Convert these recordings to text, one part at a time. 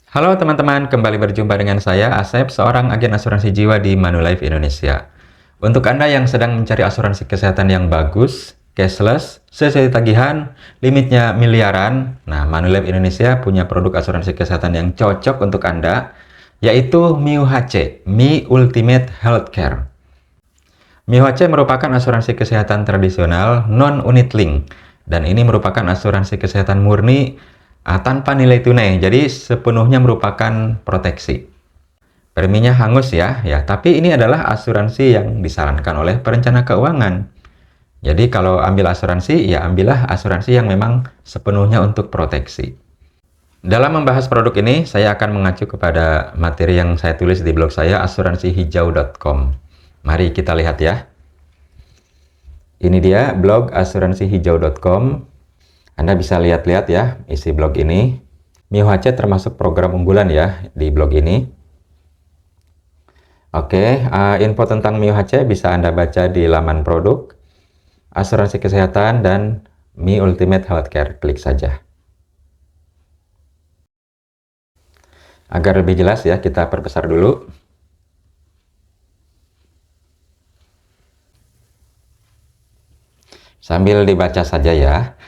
Halo teman-teman, kembali berjumpa dengan saya Asep, seorang agen asuransi jiwa di Manulife Indonesia. Untuk Anda yang sedang mencari asuransi kesehatan yang bagus, cashless, sesuai tagihan, limitnya miliaran, nah Manulife Indonesia punya produk asuransi kesehatan yang cocok untuk Anda, yaitu MiUHC, Mi Ultimate Healthcare. MiUHC merupakan asuransi kesehatan tradisional non-unit link, dan ini merupakan asuransi kesehatan murni tanpa nilai tunai, jadi sepenuhnya merupakan proteksi. Preminya hangus ya, tapi ini adalah asuransi yang disarankan oleh perencana keuangan. Jadi kalau ambil asuransi, ya ambillah asuransi yang memang sepenuhnya untuk proteksi. Dalam membahas produk ini, saya akan mengacu kepada materi yang saya tulis di blog saya, asuransihijau.com. Mari kita lihat ya. Ini dia blog asuransihijau.com. Anda bisa lihat-lihat ya isi blog ini. MiUHC termasuk program unggulan ya di blog ini. Oke, info tentang MiUHC bisa Anda baca di laman produk, asuransi kesehatan, dan Mi Ultimate Healthcare. Klik saja. Agar lebih jelas ya, kita perbesar dulu. Sambil dibaca saja ya.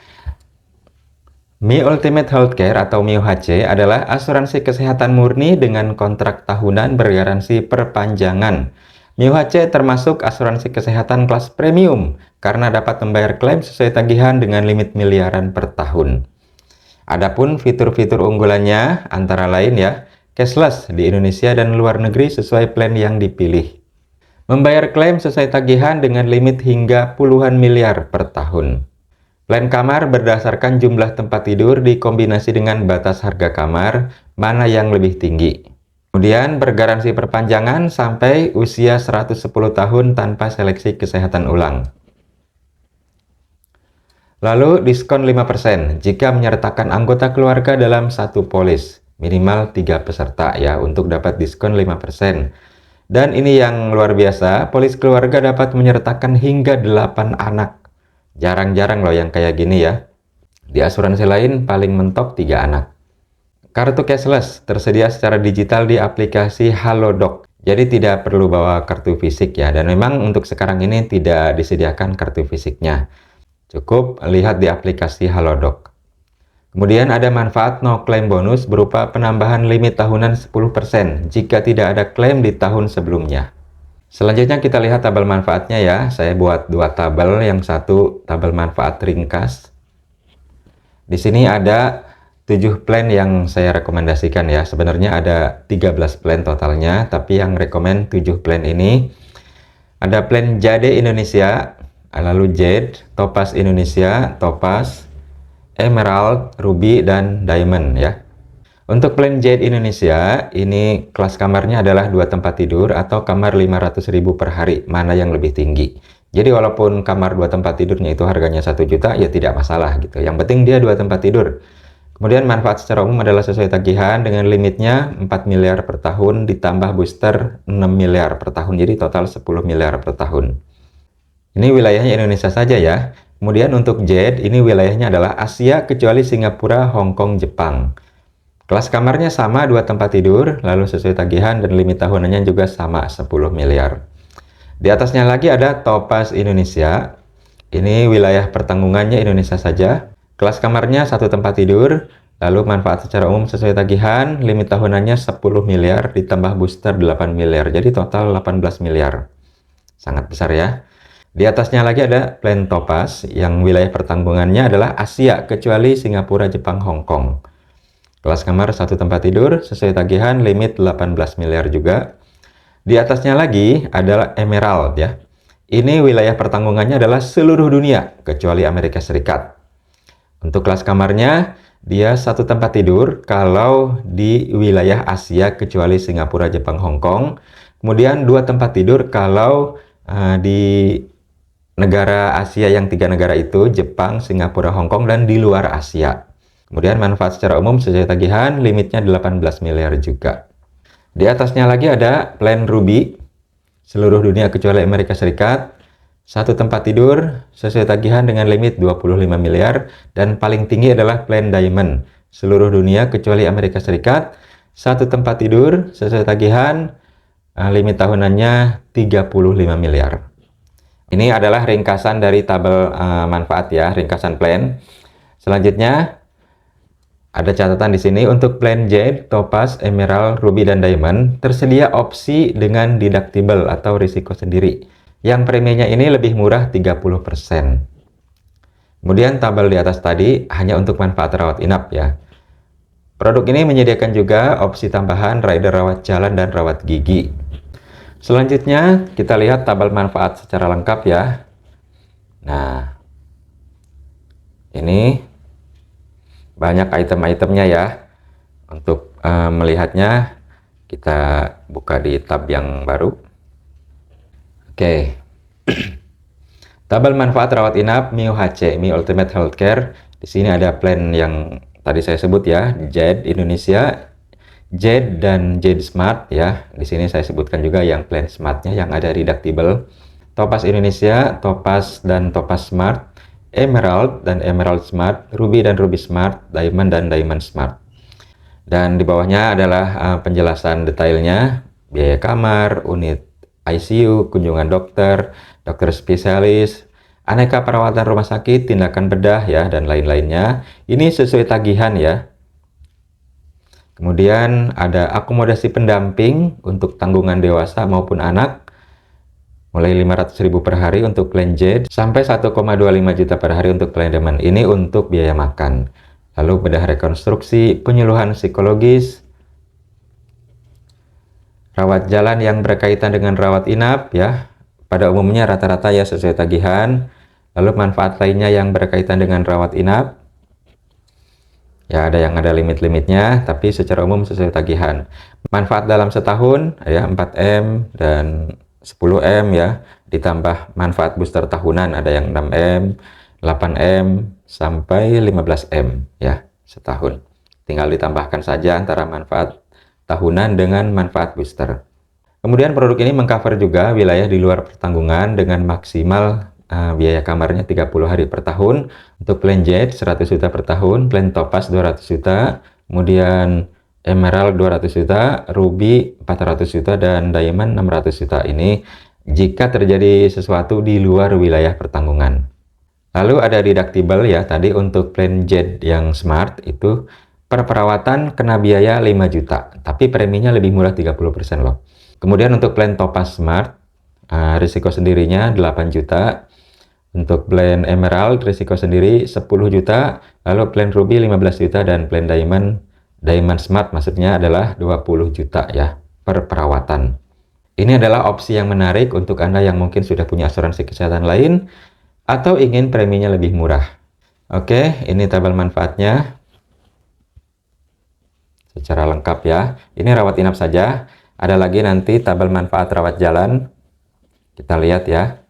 Mi Ultimate Healthcare atau MiUHC adalah asuransi kesehatan murni dengan kontrak tahunan bergaransi perpanjangan. MiUHC termasuk asuransi kesehatan kelas premium karena dapat membayar klaim sesuai tagihan dengan limit miliaran per tahun. Adapun fitur-fitur unggulannya antara lain ya, cashless di Indonesia dan luar negeri sesuai plan yang dipilih. Membayar klaim sesuai tagihan dengan limit hingga puluhan miliar per tahun. Plan kamar berdasarkan jumlah tempat tidur dikombinasi dengan batas harga kamar, mana yang lebih tinggi. Kemudian bergaransi perpanjangan sampai usia 110 tahun tanpa seleksi kesehatan ulang. Lalu diskon 5% jika menyertakan anggota keluarga dalam satu polis, minimal 3 peserta ya untuk dapat diskon 5%. Dan ini yang luar biasa, polis keluarga dapat menyertakan hingga 8 anak. Jarang-jarang loh yang kayak gini ya. Di asuransi lain paling mentok 3 anak. Kartu cashless tersedia secara digital di aplikasi Halodoc. Jadi tidak perlu bawa kartu fisik ya. Dan memang untuk sekarang ini tidak disediakan kartu fisiknya. Cukup lihat di aplikasi Halodoc. Kemudian ada manfaat no claim bonus berupa penambahan limit tahunan 10% jika tidak ada klaim di tahun sebelumnya. Selanjutnya kita lihat tabel manfaatnya ya. Saya buat 2 tabel, yang satu tabel manfaat ringkas. Di sini ada 7 plan yang saya rekomendasikan ya. Sebenarnya ada 13 plan totalnya, tapi yang rekomend 7 plan ini. Ada plan Jade Indonesia, lalu Jade, Topaz Indonesia, Topaz, Emerald, Ruby, dan Diamond ya. Untuk plan Jade Indonesia, ini kelas kamarnya adalah 2 tempat tidur atau kamar 500.000 per hari, mana yang lebih tinggi. Jadi walaupun kamar 2 tempat tidurnya itu harganya 1 juta, ya tidak masalah gitu. Yang penting dia 2 tempat tidur. Kemudian manfaat secara umum adalah sesuai tagihan dengan limitnya 4 miliar per tahun ditambah booster 6 miliar per tahun. Jadi total 10 miliar per tahun. Ini wilayahnya Indonesia saja ya. Kemudian untuk Jade, ini wilayahnya adalah Asia kecuali Singapura, Hong Kong, Jepang. Kelas kamarnya sama 2 tempat tidur, lalu sesuai tagihan dan limit tahunannya juga sama 10 miliar. Di atasnya lagi ada Topaz Indonesia. Ini wilayah pertanggungannya Indonesia saja. Kelas kamarnya 1 tempat tidur, lalu manfaat secara umum sesuai tagihan, limit tahunannya 10 miliar ditambah booster 8 miliar. Jadi total 18 miliar. Sangat besar ya. Di atasnya lagi ada plan Topaz yang wilayah pertanggungannya adalah Asia kecuali Singapura, Jepang, Hong Kong. Kelas kamar 1 tempat tidur, sesuai tagihan, limit 18 miliar juga. Di atasnya lagi adalah Emerald ya. Ini wilayah pertanggungannya adalah seluruh dunia, kecuali Amerika Serikat. Untuk kelas kamarnya, dia 1 tempat tidur kalau di wilayah Asia, kecuali Singapura, Jepang, Hong Kong. Kemudian 2 tempat tidur kalau di negara Asia yang 3 negara itu, Jepang, Singapura, Hong Kong, dan di luar Asia. Kemudian manfaat secara umum sesuai tagihan, limitnya 18 miliar juga. Di atasnya lagi ada plan Ruby, seluruh dunia kecuali Amerika Serikat. 1 tempat tidur, sesuai tagihan dengan limit 25 miliar. Dan paling tinggi adalah plan Diamond, seluruh dunia kecuali Amerika Serikat. satu tempat tidur sesuai tagihan, limit tahunannya 35 miliar. Ini adalah ringkasan dari tabel manfaat ya, ringkasan plan. Selanjutnya ada catatan di sini untuk plan Jade, Topaz, Emerald, Ruby, dan Diamond tersedia opsi dengan deductible atau risiko sendiri. Yang preminya ini lebih murah 30%. Kemudian tabel di atas tadi hanya untuk manfaat rawat inap ya. Produk ini menyediakan juga opsi tambahan rider rawat jalan dan rawat gigi. Selanjutnya kita lihat tabel manfaat secara lengkap ya. Nah, ini banyak item-itemnya ya. Untuk melihatnya kita buka di tab yang baru. Oke. Tabel manfaat rawat inap MiUHC, Mi Ultimate Healthcare. Di sini ada plan yang tadi saya sebut ya, Jade Indonesia, Jade dan Jade Smart ya. Di sini saya sebutkan juga yang plan Smartnya yang ada deductible. Topaz Indonesia, Topaz dan Topaz Smart, Emerald dan Emerald Smart, Ruby dan Ruby Smart, Diamond dan Diamond Smart. Dan di bawahnya adalah penjelasan detailnya, biaya kamar, unit ICU, kunjungan dokter, dokter spesialis, aneka perawatan rumah sakit, tindakan bedah ya, dan lain-lainnya. Ini sesuai tagihan ya. Kemudian ada akomodasi pendamping untuk tanggungan dewasa maupun anak, mulai 500.000 per hari untuk plan Jade, sampai 1,25 juta per hari untuk plan Diamond. Ini untuk biaya makan. Lalu bedah rekonstruksi, penyuluhan psikologis, rawat jalan yang berkaitan dengan rawat inap ya. Pada umumnya rata-rata ya sesuai tagihan. Lalu manfaat lainnya yang berkaitan dengan rawat inap. Ya, ada yang ada limit-limitnya, tapi secara umum sesuai tagihan. Manfaat dalam setahun ya 4M dan 10M ya, ditambah manfaat booster tahunan ada yang 6M, 8M sampai 15M ya setahun. Tinggal ditambahkan saja antara manfaat tahunan dengan manfaat booster. Kemudian produk ini mengcover juga wilayah di luar pertanggungan dengan maksimal biaya kamarnya 30 hari per tahun. Untuk plan Jade 100 juta per tahun, plan Topaz 200 juta, kemudian Emerald 200 juta, Ruby 400 juta, dan Diamond 600 juta. Ini jika terjadi sesuatu di luar wilayah pertanggungan. Lalu ada deductible ya, tadi untuk plan Jade yang Smart itu per perawatan kena biaya 5 juta, tapi preminya lebih murah 30% loh. Kemudian untuk plan Topaz Smart, risiko sendirinya 8 juta. Untuk plan Emerald risiko sendiri 10 juta, lalu plan Ruby 15 juta, dan plan Diamond Smart maksudnya adalah 20 juta ya per perawatan. Ini adalah opsi yang menarik untuk Anda yang mungkin sudah punya asuransi kesehatan lain atau ingin preminya lebih murah. Oke, ini tabel manfaatnya secara lengkap ya. Ini rawat inap saja. Ada lagi nanti tabel manfaat rawat jalan. Kita lihat ya.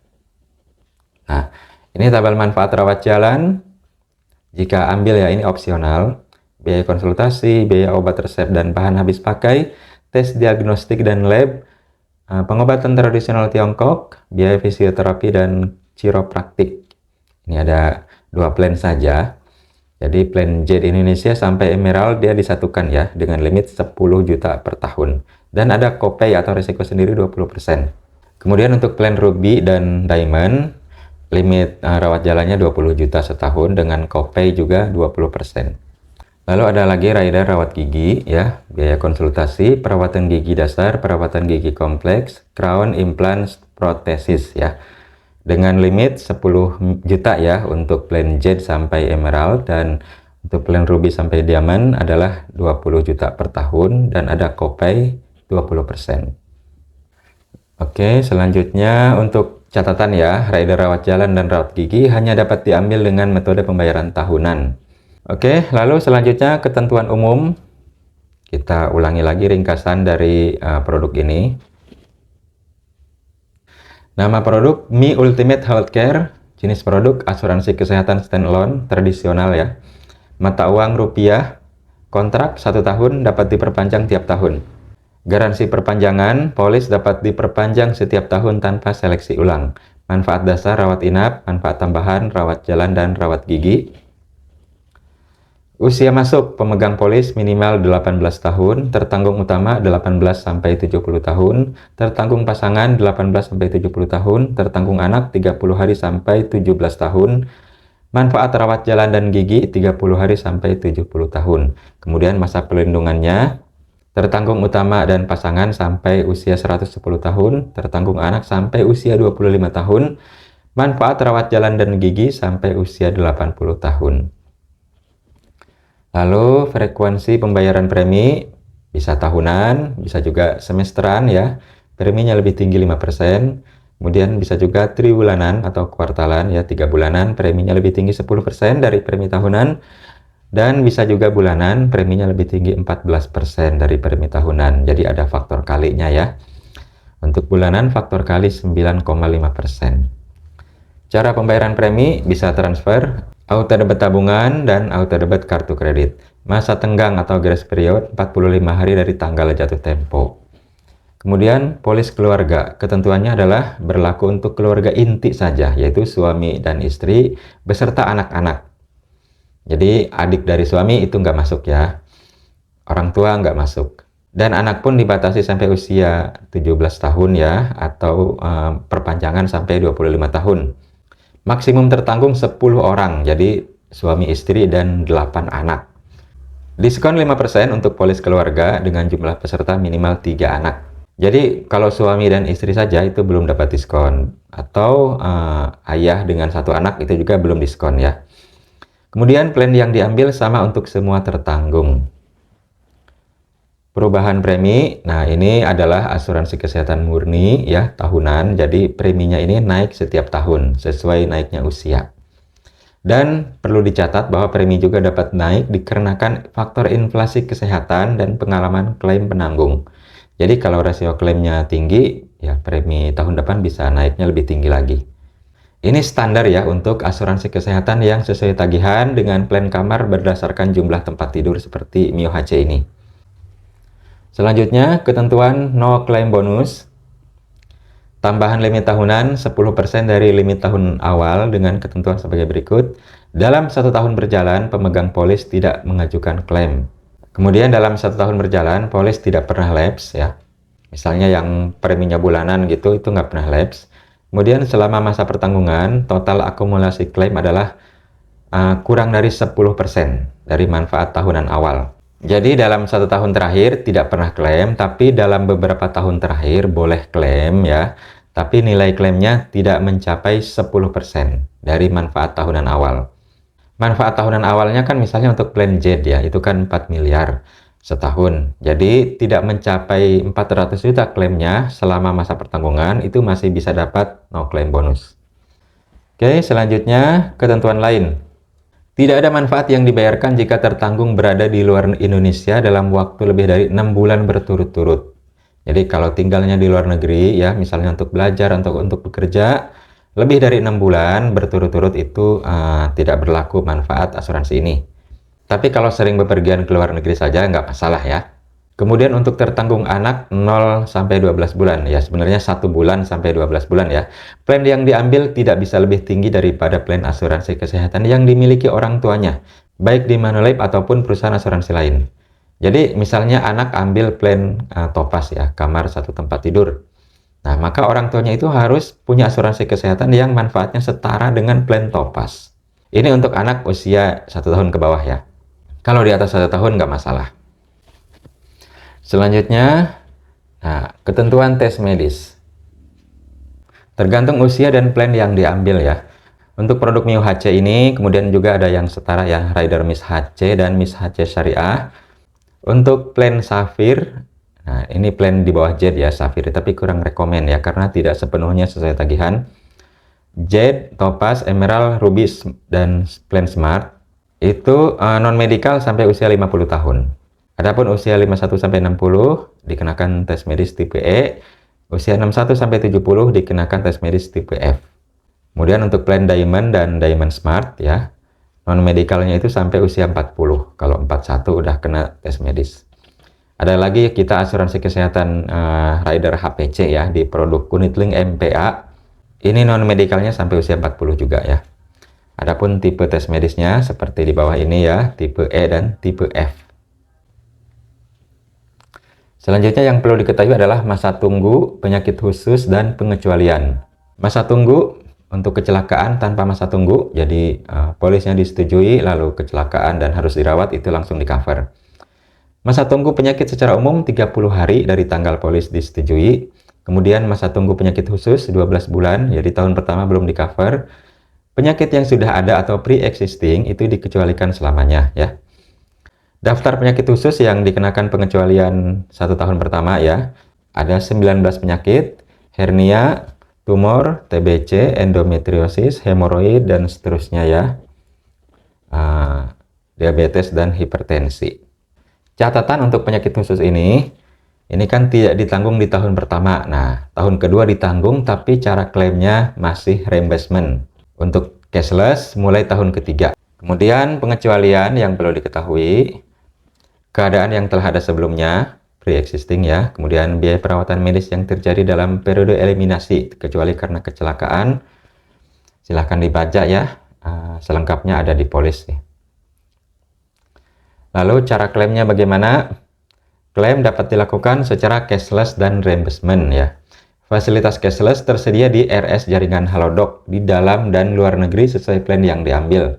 Nah, ini tabel manfaat rawat jalan. Jika ambil ya, ini opsional. Biaya konsultasi, biaya obat resep dan bahan habis pakai, tes diagnostik dan lab, pengobatan tradisional Tiongkok, biaya fisioterapi dan chiropraktik. Ini ada 2 plan saja. Jadi plan Jade Indonesia sampai Emerald dia disatukan ya dengan limit 10 juta per tahun. Dan ada copay atau risiko sendiri 20%. Kemudian untuk plan Ruby dan Diamond, limit rawat jalannya 20 juta setahun dengan copay juga 20%. Lalu ada lagi rider rawat gigi ya, biaya konsultasi, perawatan gigi dasar, perawatan gigi kompleks, crown, implants, protesis ya. Dengan limit 10 juta ya untuk plan Jade sampai Emerald, dan untuk plan Ruby sampai Diamond adalah 20 juta per tahun dan ada copay 20%. Oke, selanjutnya untuk catatan ya, rider rawat jalan dan rawat gigi hanya dapat diambil dengan metode pembayaran tahunan. Oke, lalu selanjutnya ketentuan umum. Kita ulangi lagi ringkasan dari produk ini. Nama produk Mi Ultimate Healthcare, jenis produk asuransi kesehatan standalone tradisional ya. Mata uang rupiah, kontrak 1 tahun dapat diperpanjang tiap tahun. Garansi perpanjangan, polis dapat diperpanjang setiap tahun tanpa seleksi ulang. Manfaat dasar rawat inap, manfaat tambahan rawat jalan dan rawat gigi. Usia masuk pemegang polis minimal 18 tahun, tertanggung utama 18 sampai 70 tahun, tertanggung pasangan 18 sampai 70 tahun, tertanggung anak 30 hari sampai 17 tahun, manfaat rawat jalan dan gigi 30 hari sampai 70 tahun. Kemudian masa perlindungannya, tertanggung utama dan pasangan sampai usia 110 tahun, tertanggung anak sampai usia 25 tahun, manfaat rawat jalan dan gigi sampai usia 80 tahun. Lalu frekuensi pembayaran premi bisa tahunan, bisa juga semesteran ya. Preminya lebih tinggi 5%. Kemudian bisa juga triwulanan atau kuartalan ya, 3 bulanan preminya lebih tinggi 10% dari premi tahunan. Dan bisa juga bulanan preminya lebih tinggi 14% dari premi tahunan. Jadi ada faktor kalinya ya. Untuk bulanan faktor kali 9,5%. Cara pembayaran premi bisa transfer, auto debit tabungan, dan auto debit kartu kredit. Masa tenggang atau grace period 45 hari dari tanggal jatuh tempo. Kemudian polis keluarga, ketentuannya adalah berlaku untuk keluarga inti saja, yaitu suami dan istri beserta anak-anak. Jadi adik dari suami itu nggak masuk ya, orang tua nggak masuk. Dan anak pun dibatasi sampai usia 17 tahun ya, atau perpanjangan sampai 25 tahun. Maksimum tertanggung 10 orang, jadi suami istri dan 8 anak. Diskon 5% untuk polis keluarga dengan jumlah peserta minimal 3 anak. Jadi kalau suami dan istri saja itu belum dapat diskon. Atau ayah dengan 1 anak itu juga belum diskon ya. Kemudian plan yang diambil sama untuk semua tertanggung. Perubahan premi, nah ini adalah asuransi kesehatan murni ya, tahunan. Jadi preminya ini naik setiap tahun sesuai naiknya usia. Dan perlu dicatat bahwa premi juga dapat naik dikarenakan faktor inflasi kesehatan dan pengalaman klaim penanggung. Jadi kalau rasio klaimnya tinggi, ya premi tahun depan bisa naiknya lebih tinggi lagi. Ini standar ya untuk asuransi kesehatan yang sesuai tagihan dengan plan kamar berdasarkan jumlah tempat tidur seperti Mio HC ini. Selanjutnya, ketentuan no claim bonus. Tambahan limit tahunan 10% dari limit tahun awal dengan ketentuan sebagai berikut. Dalam 1 tahun berjalan, pemegang polis tidak mengajukan klaim. Kemudian dalam 1 tahun berjalan, polis tidak pernah lapse ya. Misalnya yang preminya bulanan gitu, itu nggak pernah lapse. Kemudian selama masa pertanggungan, total akumulasi klaim adalah kurang dari 10% dari manfaat tahunan awal. Jadi dalam 1 tahun terakhir tidak pernah klaim, tapi dalam beberapa tahun terakhir boleh klaim ya. Tapi nilai klaimnya tidak mencapai 10% dari manfaat tahunan awal. Manfaat tahunan awalnya kan misalnya untuk plan Z ya, itu kan 4 miliar setahun. Jadi tidak mencapai 400 juta klaimnya selama masa pertanggungan, itu masih bisa dapat no claim bonus. Oke, selanjutnya ketentuan lain. Tidak ada manfaat yang dibayarkan jika tertanggung berada di luar Indonesia dalam waktu lebih dari 6 bulan berturut-turut. Jadi kalau tinggalnya di luar negeri ya, misalnya untuk belajar, untuk bekerja, lebih dari 6 bulan berturut-turut itu tidak berlaku manfaat asuransi ini. Tapi kalau sering bepergian ke luar negeri saja nggak masalah ya. Kemudian untuk tertanggung anak 0 sampai 12 bulan ya, sebenarnya 1 bulan sampai 12 bulan ya. Plan yang diambil tidak bisa lebih tinggi daripada plan asuransi kesehatan yang dimiliki orang tuanya, baik di Manulife ataupun perusahaan asuransi lain. Jadi misalnya anak ambil plan Topaz ya, kamar 1 tempat tidur. Nah, maka orang tuanya itu harus punya asuransi kesehatan yang manfaatnya setara dengan plan Topaz. Ini untuk anak usia 1 tahun ke bawah ya. Kalau di atas 1 tahun nggak masalah. Selanjutnya, ketentuan tes medis. Tergantung usia dan plan yang diambil ya. Untuk produk Mio HC ini, kemudian juga ada yang setara ya, Rider Miss HC dan Miss HC Syariah. Untuk plan Safir, nah ini plan di bawah Z ya, Safir, tapi kurang rekomen ya, karena tidak sepenuhnya sesuai tagihan. Z, Topaz, Emerald, Ruby, dan plan Smart, itu non-medical sampai usia 50 tahun. Adapun usia 51 sampai 60 dikenakan tes medis tipe E, usia 61 sampai 70 dikenakan tes medis tipe F. Kemudian untuk plan Diamond dan Diamond Smart ya, non medicalnya itu sampai usia 40. Kalau 41 udah kena tes medis. Ada lagi kita asuransi kesehatan Rider HPC ya di produk Unitlink MPA. Ini non medicalnya sampai usia 40 juga ya. Adapun tipe tes medisnya seperti di bawah ini ya, tipe E dan tipe F. Selanjutnya yang perlu diketahui adalah masa tunggu, penyakit khusus, dan pengecualian. Masa tunggu untuk kecelakaan tanpa masa tunggu, jadi polisnya disetujui lalu kecelakaan dan harus dirawat, itu langsung di cover. Masa tunggu penyakit secara umum 30 hari dari tanggal polis disetujui. Kemudian masa tunggu penyakit khusus 12 bulan, jadi tahun pertama belum di cover. Penyakit yang sudah ada atau pre-existing itu dikecualikan selamanya ya. Daftar penyakit khusus yang dikenakan pengecualian 1 tahun pertama ya. Ada 19 penyakit, hernia, tumor, TBC, endometriosis, hemoroid, dan seterusnya ya. Diabetes dan hipertensi. Catatan untuk penyakit khusus ini kan tidak ditanggung di tahun pertama. Nah, tahun kedua ditanggung tapi cara klaimnya masih reimbursement. Untuk cashless mulai tahun ketiga. Kemudian pengecualian yang perlu diketahui, keadaan yang telah ada sebelumnya, pre-existing ya, kemudian biaya perawatan medis yang terjadi dalam periode eliminasi, kecuali karena kecelakaan, silahkan dibaca ya, selengkapnya ada di polis. Lalu cara klaimnya bagaimana? Klaim dapat dilakukan secara cashless dan reimbursement ya. Fasilitas cashless tersedia di RS jaringan Halodoc di dalam dan luar negeri sesuai plan yang diambil.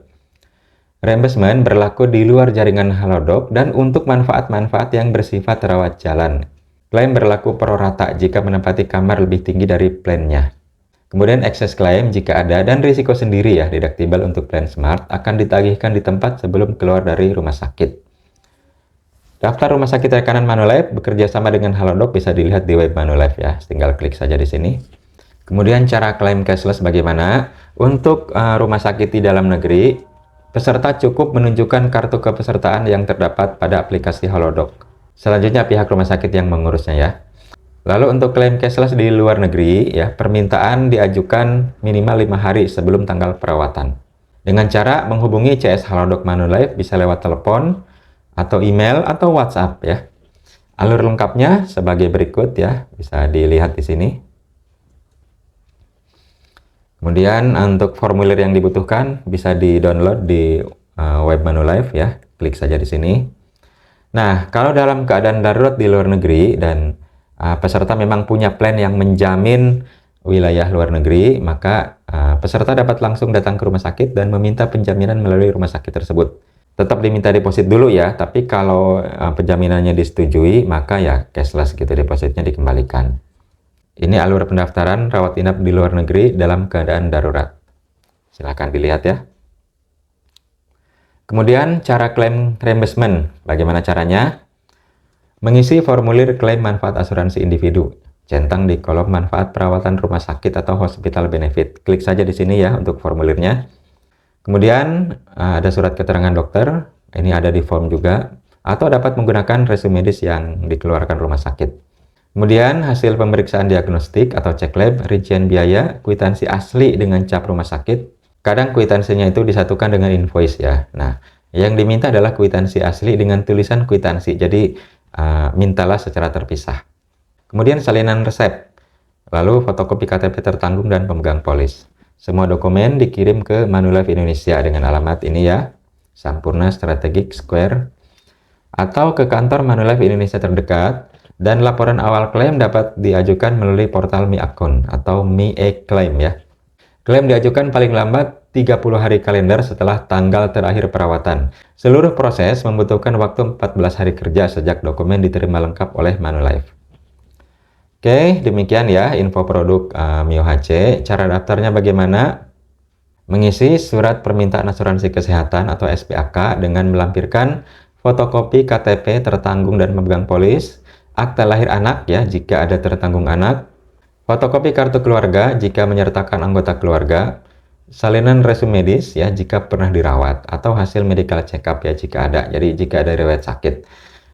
Reimbursement berlaku di luar jaringan Halodoc dan untuk manfaat-manfaat yang bersifat rawat jalan. Klaim berlaku pro rata jika menempati kamar lebih tinggi dari plannya. Kemudian excess claim jika ada dan risiko sendiri ya, deductible untuk plan smart akan ditagihkan di tempat sebelum keluar dari rumah sakit. Daftar rumah sakit rekanan Manulife bekerja sama dengan Halodoc bisa dilihat di web Manulife ya, tinggal klik saja di sini. Kemudian cara klaim cashless bagaimana? Untuk rumah sakit di dalam negeri, peserta cukup menunjukkan kartu kepesertaan yang terdapat pada aplikasi Halodoc. Selanjutnya pihak rumah sakit yang mengurusnya ya. Lalu untuk klaim cashless di luar negeri ya, permintaan diajukan minimal 5 hari sebelum tanggal perawatan. Dengan cara menghubungi CS Halodoc Manulife bisa lewat telepon, atau email atau WhatsApp ya. Alur lengkapnya sebagai berikut ya, bisa dilihat di sini. Kemudian untuk formulir yang dibutuhkan bisa di-download di web Manulife ya, klik saja di sini. Nah, kalau dalam keadaan darurat di luar negeri dan peserta memang punya plan yang menjamin wilayah luar negeri, maka peserta dapat langsung datang ke rumah sakit dan meminta penjaminan melalui rumah sakit tersebut. Tetap diminta deposit dulu ya, tapi kalau penjaminannya disetujui, maka ya cashless gitu, depositnya dikembalikan. Ini alur pendaftaran rawat inap di luar negeri dalam keadaan darurat. Silahkan dilihat ya. Kemudian cara klaim reimbursement, bagaimana caranya? Mengisi formulir klaim manfaat asuransi individu, centang di kolom manfaat perawatan rumah sakit atau hospital benefit. Klik saja di sini ya untuk formulirnya. Kemudian ada surat keterangan dokter, ini ada di form juga, atau dapat menggunakan resume medis yang dikeluarkan rumah sakit. Kemudian hasil pemeriksaan diagnostik atau cek lab, rincian biaya, kwitansi asli dengan cap rumah sakit. Kadang kwitansinya itu disatukan dengan invoice ya. Nah, yang diminta adalah kwitansi asli dengan tulisan kwitansi, jadi mintalah secara terpisah. Kemudian salinan resep, lalu fotokopi KTP tertanggung dan pemegang polis. Semua dokumen dikirim ke Manulife Indonesia dengan alamat ini ya, Sampurna Strategic Square, atau ke kantor Manulife Indonesia terdekat, dan laporan awal klaim dapat diajukan melalui portal Mi Account atau Mi E-Claim ya. Klaim diajukan paling lambat 30 hari kalender setelah tanggal terakhir perawatan. Seluruh proses membutuhkan waktu 14 hari kerja sejak dokumen diterima lengkap oleh Manulife. Oke, demikian ya info produk Mio HC. Cara daftarnya bagaimana? Mengisi surat permintaan asuransi kesehatan atau SPAK dengan melampirkan fotokopi KTP tertanggung dan pemegang polis, akta lahir anak ya jika ada tertanggung anak, fotokopi kartu keluarga jika menyertakan anggota keluarga, salinan resume medis ya jika pernah dirawat, atau hasil medical check up ya jika ada. Jadi jika ada riwayat sakit.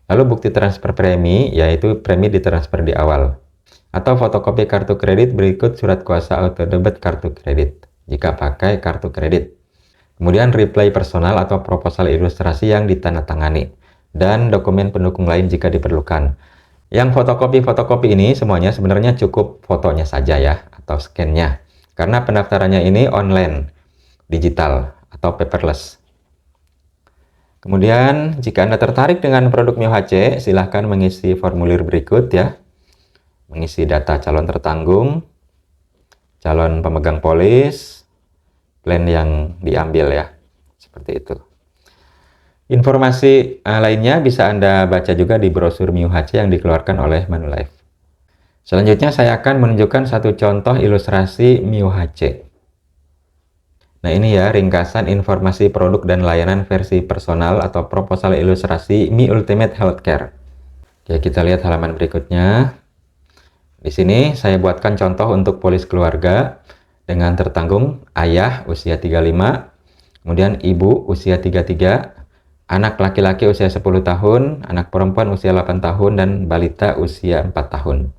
Lalu bukti transfer premi, yaitu premi ditransfer di awal. Atau fotokopi kartu kredit berikut surat kuasa auto debit kartu kredit jika pakai kartu kredit. Kemudian reply personal atau proposal ilustrasi yang ditandatangani dan dokumen pendukung lain jika diperlukan. Yang fotokopi ini semuanya sebenarnya cukup fotonya saja ya atau scan-nya. Karena pendaftarannya ini online, digital. atau paperless. Kemudian, jika Anda tertarik dengan produk Mio HC, silahkan mengisi formulir berikut ya. Mengisi data calon tertanggung, calon pemegang polis, plan yang diambil ya. Seperti itu. Informasi lainnya bisa Anda baca juga di brosur Mio HC yang dikeluarkan oleh Manulife. Selanjutnya saya akan menunjukkan satu contoh ilustrasi Mio HC. Nah ini ya ringkasan informasi produk dan layanan versi personal atau proposal ilustrasi Mi Ultimate Healthcare. Oke, kita lihat halaman berikutnya. Di sini saya buatkan contoh untuk polis keluarga dengan tertanggung ayah usia 35, kemudian ibu usia 33, anak laki-laki usia 10 tahun, anak perempuan usia 8 tahun, dan balita usia 4 tahun.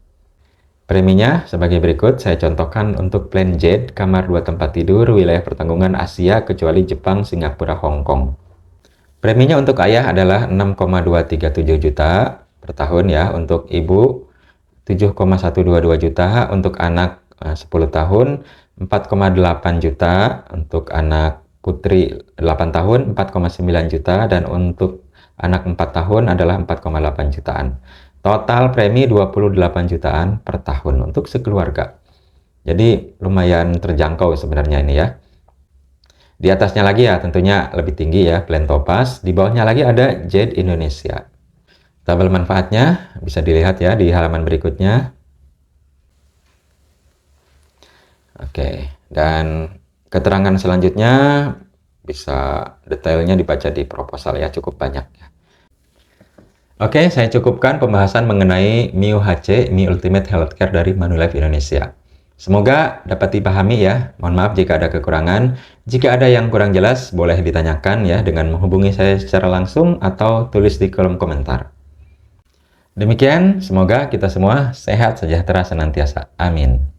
Preminya sebagai berikut, saya contohkan untuk plan Z, kamar 2 tempat tidur, wilayah pertanggungan Asia kecuali Jepang, Singapura, Hong Kong. Preminya untuk ayah adalah 6,237 juta per tahun ya, untuk ibu 7,122 juta, untuk anak 10 tahun 4,8 juta, untuk anak putri 8 tahun 4,9 juta, dan untuk anak 4 tahun adalah 4,8 jutaan. Total premi 28 jutaan per tahun untuk sekeluarga. Jadi lumayan terjangkau sebenarnya ini ya. Di atasnya lagi ya tentunya lebih tinggi ya plan Topaz. Di bawahnya lagi ada Z Indonesia. Tabel manfaatnya bisa dilihat ya di halaman berikutnya. Oke, dan keterangan selanjutnya bisa detailnya dibaca di proposal ya, cukup banyak ya. Oke, saya cukupkan pembahasan mengenai Mio HC, Mi Ultimate Healthcare dari Manulife Indonesia. Semoga dapat dipahami ya. Mohon maaf jika ada kekurangan. Jika ada yang kurang jelas, boleh ditanyakan ya dengan menghubungi saya secara langsung atau tulis di kolom komentar. Demikian, semoga kita semua sehat sejahtera senantiasa. Amin.